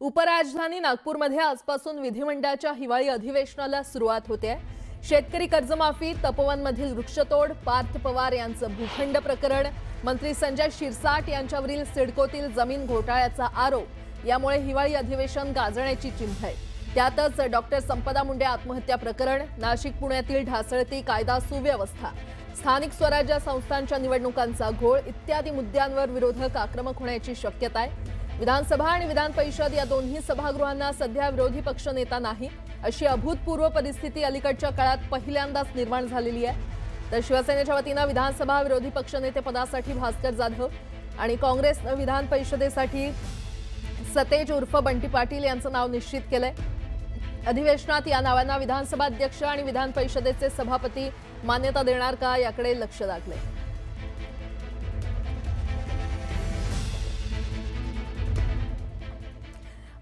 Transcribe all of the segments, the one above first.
उपराजधानी नागपूरमध्ये आजपासून विधिमंडळाच्या हिवाळी अधिवेशनाला सुरुवात होते आहे। शेतकरी कर्जमाफी, तपोवनमधील वृक्षतोड, पार्थ पवार यांचं भूखंड प्रकरण, मंत्री संजय शिरसाट यांच्यावरील सिडकोतील जमीन घोटाळ्याचा आरोप यामुळे हिवाळी अधिवेशन गाजण्याची चिन्ह आहे। त्यातच डॉक्टर संपदा मुंडे आत्महत्या प्रकरण, नाशिक पुण्यातील ढासळती कायदा सुव्यवस्था, स्थानिक स्वराज्य संस्थांच्या निवडणुकांचा घोळ इत्यादी मुद्द्यांवर विरोधक आक्रमक होण्याची शक्यता आहे। विधानसभा आणि विधान परिषद या दोन्ही सभागृहांना सध्या विरोधी पक्षनेता नाही अशी अभूतपूर्व परिस्थिती अलीकडच्या काळात पहिल्यांदाच निर्माण झालेली आहे। तर शिवसेनेच्या वतीने विधानसभा विरोधी पक्षनेते पदासाठी भास्कर जाधव आणि काँग्रेसने विधान परिषदेसाठी सतेज उर्फ बंटी पाटील यांचं नाव निश्चित केलंय। अधिवेशनात या नावांना विधानसभा अध्यक्ष आणि विधान परिषदेचे सभापती मान्यता देणार का याकडे लक्ष लागलंय।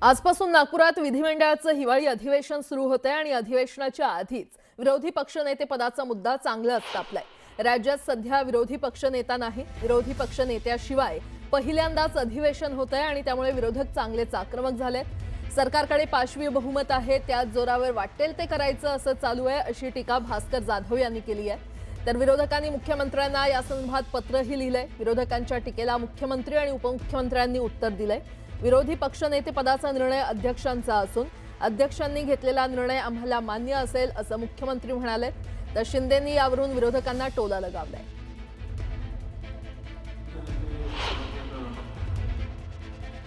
आजपासून नागपुरात विधिमंडळाचं हिवाळी अधिवेशन सुरू होतंय आणि अधिवेशनाच्या आधीच विरोधी पक्षनेते पदाचा मुद्दा चांगलाच तापलाय। राज्यात सध्या विरोधी पक्षनेता नाही, विरोधी पक्षनेत्याशिवाय पहिल्यांदाच अधिवेशन होतंय आणि त्यामुळे विरोधक चांगलेच आक्रमक झालेत। सरकारकडे पाशवी बहुमत आहे, त्याच जोरावर वाटेल ते करायचं असं चालू आहे अशी टीका भास्कर जाधव यांनी केली आहे। तर विरोधकांनी मुख्यमंत्र्यांना या संदर्भात पत्रही लिहिलंय। विरोधकांच्या टीकेला मुख्यमंत्री आणि उपमुख्यमंत्र्यांनी उत्तर दिलंय। विरोधी पक्षनेते पदाचा निर्णय अध्यक्षांचा असून अध्यक्षांनी घेतलेला निर्णय आम्हाला मान्य असेल असं मुख्यमंत्री म्हणाले। तर शिंदेंनी यावरून विरोधकांना टोला लगावलाय।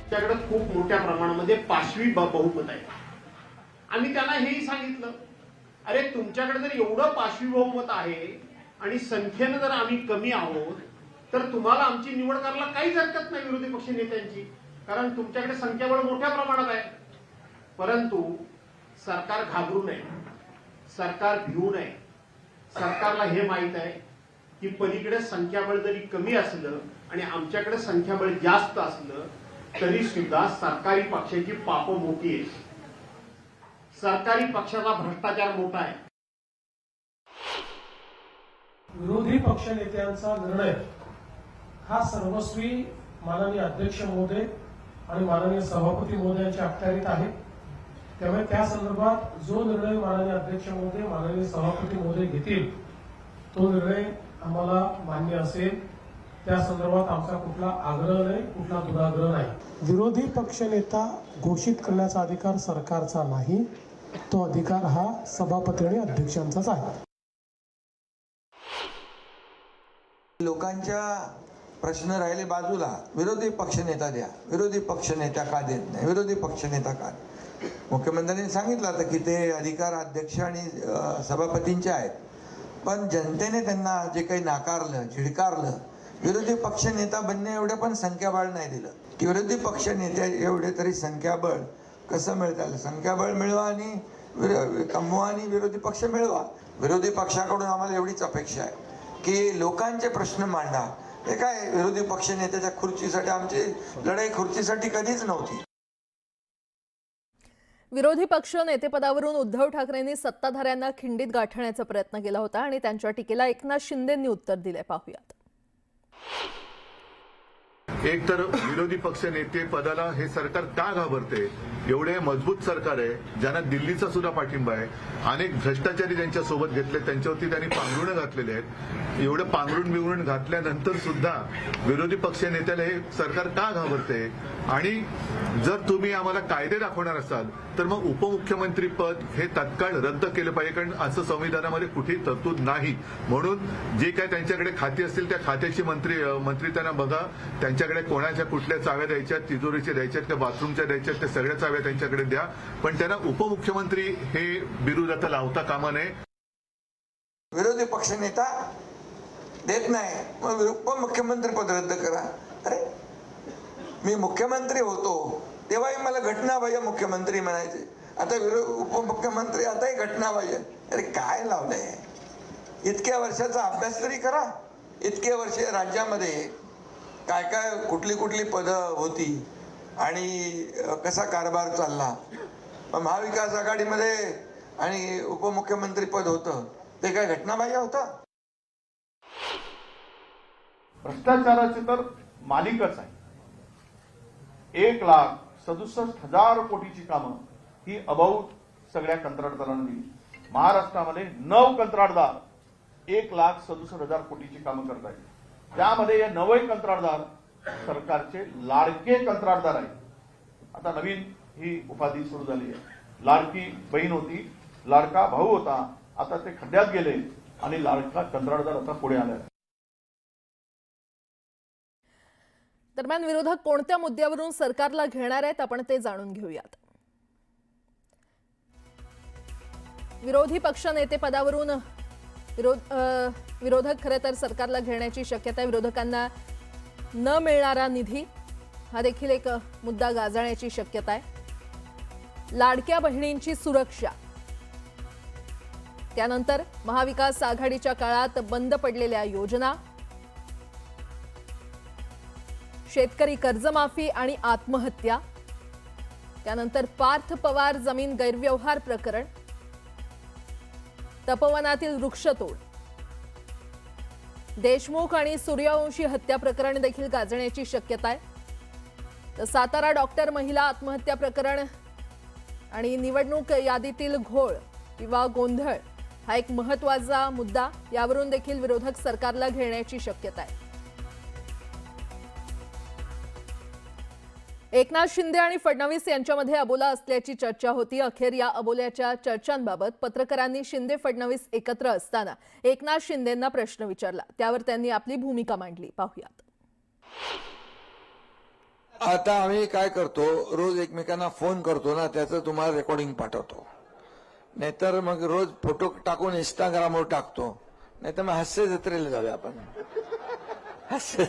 त्याकडे खूप मोठ्या प्रमाणामध्ये पाशवी बहुमत आहे। आम्ही त्यांना हेही सांगितलं, अरे तुमच्याकडे जर एवढं पाशवी बहुमत आहे आणि संख्येनं जर आम्ही कमी आहोत तर तुम्हाला आमची निवड करायला काहीच हरकत नाही विरोधी पक्ष नेत्यांची, कारण तुमच्याकडे संख्याबळ मोठ्या प्रमाणात आहे। परंतु सरकार घाबरू नये, सरकार भिवू नये। सरकारला हे माहित आहे की पलीकडे संख्याबळ जरी कमी असलं आणि आमच्याकडे संख्याबळ जास्त असलं तरी सुद्धा सरकारी पक्षाची पाप मोठी आहे, सरकारी पक्षाचा भ्रष्टाचार मोठा आहे। विरोधी पक्षनेत्यांचा निर्णय हा सर्वस्वी माननीय अध्यक्ष महोदय आणि माननीय सभापती महोदयांच्या अखत्यारीत आहे। त्यामुळे त्या संदर्भात जो निर्णय माननीय अध्यक्ष महोदय माननीय सभापती महोदय घेतील तो निर्णय आम्हाला मान्य असेल। त्या संदर्भात आमचा कुठला आग्रह नाही, कुठला दुराग्रह नाही। विरोधी पक्षनेता घोषित करण्याचा अधिकार सरकारचा नाही, तो अधिकार हा सभापती आणि अध्यक्षांचाच आहे। लोकांच्या प्रश्न राहिले बाजूला, विरोधी पक्षनेता द्या, विरोधी पक्षनेता का देत नाही, विरोधी पक्षनेता का? मुख्यमंत्र्यांनी सांगितलं होतं की ते अधिकार अध्यक्ष आणि सभापतींचे आहेत, पण जनतेने त्यांना जे काही नाकारलं, झिडकारलं, विरोधी पक्षनेता बनणे एवढे पण संख्याबळ नाही दिलं की विरोधी पक्षनेते एवढे तरी संख्याबळ कसं मिळतं? संख्याबळ मिळवा आणि कमवा आणि विरोधी पक्ष मिळवा। विरोधी पक्षाकडून आम्हाला एवढीच अपेक्षा आहे की लोकांचे प्रश्न मांडा। हे काय विरोधी पक्षनेत्याच्या खुर्चीसाठी, आमची लढाई खुर्चीसाठी कधीच नव्हती। विरोधी पक्ष नेतेपदावरून उद्धव ठाकरेंनी सत्ताधाऱ्यांना खिंडीत गाठण्याचा प्रयत्न केला होता आणि त्यांच्या टीकेला एकनाथ शिंदेंनी उत्तर दिले। पाहूयात। एक तर विरोधी पक्ष नेते पदाला हे सरकार का घाबरते? एवढे मजबूत सरकार आहे, ज्यांना दिल्लीचा सुद्धा पाठिंबा आहे, अनेक भ्रष्टाचारी ज्यांच्या सोबत घेतले त्यांच्यावरती त्यांनी पांघरुणं घातलेले आहेत। एवढं पांघरुण बिघरुण घातल्यानंतर सुद्धा विरोधी पक्ष नेत्याला हे सरकार का घाबरते? आणि जर तुम्ही आम्हाला कायदे दाखवणार असाल तर मग उपमुख्यमंत्री पद हे तत्काळ रद्द केलं पाहिजे, कारण असं संविधानामध्ये कुठेही तरतूद नाही। म्हणून जे काय त्यांच्याकडे खाती असतील त्या खात्याची मंत्री त्यांना बघा, त्यांच्याकडे कोणाच्या कुठल्या चाव्या द्यायच्या, तिजोरीच्या द्यायच्यात त्या बाथरूमच्या द्यायच्यात, त्या सगळ्या चाव्या त्यांच्याकडे द्या, पण त्यांना उपमुख्यमंत्री हे बिरुद आता लावता कामा नये। विरोधी पक्षनेता देत नाही मग उपमुख्यमंत्री पद रद्द करा। अरे मी मुख्यमंत्री होतो तेव्हाही मला घटनाबाह्य मुख्यमंत्री म्हणायचे, आता उपमुख्यमंत्री आताही घटनाबाह्य। अरे काय लावलंय? इतक्या वर्षाचा अभ्यास तरी करा। इतके वर्ष राज्यामध्ये काय काय कुठली कुठली पदं होती आणि कसा कारभार चालला। महाविकास आघाडीमध्ये आणि उपमुख्यमंत्री पद होतं ते काय घटनाबाह्य होतं? भ्रष्टाचाराची तर मालिकच आहे। 1,00,000 67,000 कोटीची कामं ही अबाऊ सगळ्या कंत्राटदारांना दिली। महाराष्ट्रामध्ये 9 कंत्राटदार 1,67,000 कोटीची कामं करत आहेत। त्यामध्ये हे 9 कंत्राटदार सरकारचे लाडके कंत्राटदार आहेत। आता नवीन ही उपाधी सुरू झाली आहे। लाडकी बहीण होती, लाडका भाऊ होता, आता ते खड्ड्यात गेले आणि लाडका कंत्राटदार आता पुढे आलाय। दरम्यान विरोधक कोणत्या मुद्द्यावरून सरकारला घेणार आहेत आपण ते जाणून घेऊयात। विरोधी पक्षनेते पदावरून विरोधक खरे तर सरकारला घेण्याची शक्यता आहे। विरोधकांना न मिळणारा निधी हा देखील एक मुद्दा गाजण्याची शक्यता आहे। लाडक्या बहिणींची सुरक्षा, त्यानंतर महाविकास आघाडीच्या काळात बंद पडलेल्या योजना, शेतकरी कर्जमाफी आणि आत्महत्या, त्यानंतर पार्थ पवार जमीन गैरव्यवहार प्रकरण, तपोवनातील वृक्षतोड, देशमुख आणि सूर्यवंशी हत्या प्रकरण देखील गाजण्याची शक्यता आहे। तर सातारा डॉक्टर महिला आत्महत्या प्रकरण आणि निवडणूक यादीतील घोळ किंवा गोंधळ हा एक महत्त्वाचा मुद्दा, यावरून देखील विरोधक सरकारला घेण्याची शक्यता आहे। एकनाथ शिंदे आणि फडणवीस यांच्यामध्ये अबोला असल्याची चर्चा होती। अखेर या अबोल्याच्या चर्चांबाबत पत्रकारांनी शिंदे फडणवीस एकत्र असताना एकनाथ शिंदेंना प्रश्न विचारला, त्यावर त्यांनी आपली भूमिका मांडली। पाहूयात। आता आम्ही काय करतो, रोज एकमेकांना फोन करतो ना, त्याचं तुम्हाला रेकॉर्डिंग पाठवतो, नाहीतर मग रोज फोटो टाकून इंस्टाग्रामवर टाकतो, नाहीतर मग हास्य जत्रेला जाऊया आपण। हास्य